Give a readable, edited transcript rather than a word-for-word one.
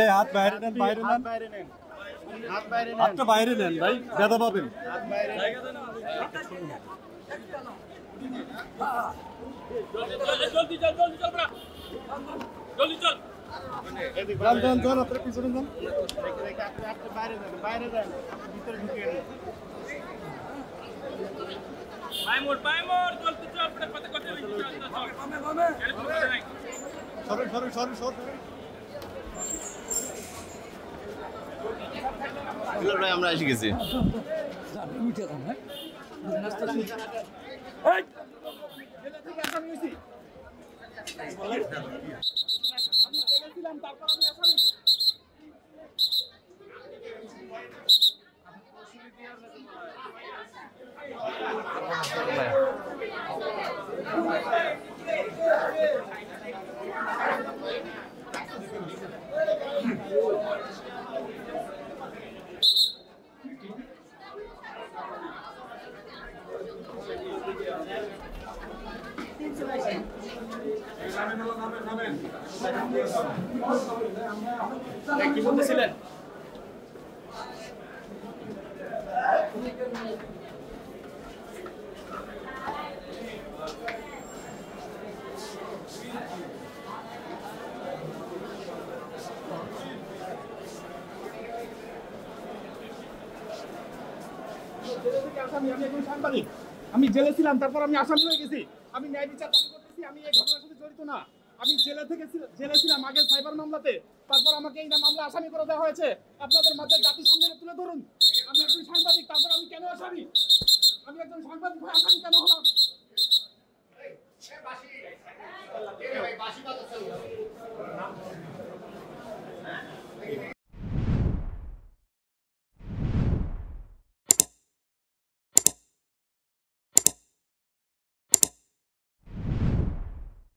এই হাত বাইরে নেন, বাইরে নেন, হাত বাইরে নেন, হাতটা বাইরে নেন ভাই, ব্যথা পাবেন। হাত বাইরে নেন। জলদি চল বড়া, জলদি চল। যান আপনারা পিছনে যান। রেখে আপনি বাইরে যান, বাইরে যান, ভিতরে ঢুকে গেলেন। পায়ে মোড় জলদি চল, পড়ে পাতে করতে চল। সরেন। ভাই আমরা এসে গেছি। কি বলতেছিলেন? আমি জেলে ছিলাম, তারপর আমি আসামি হয়ে গেছি। আমি ন্যায় বিচার দাবি করতেছি, আমি এই ঘটনার সাথে জড়িত না। আমি জেলে ছিলাম আগের সাইবার মামলাতে, তারপর আমাকে এই মামলা আসামি করে দেওয়া হয়েছে। আপনাদের মাঝে জাতির সামনে তুলে ধরুন, আমি একজন সাংবাদিক, তারপর আমি কেন আসামি? আমি একজন সাংবাদিক হয়ে আসামি কেন হলাম?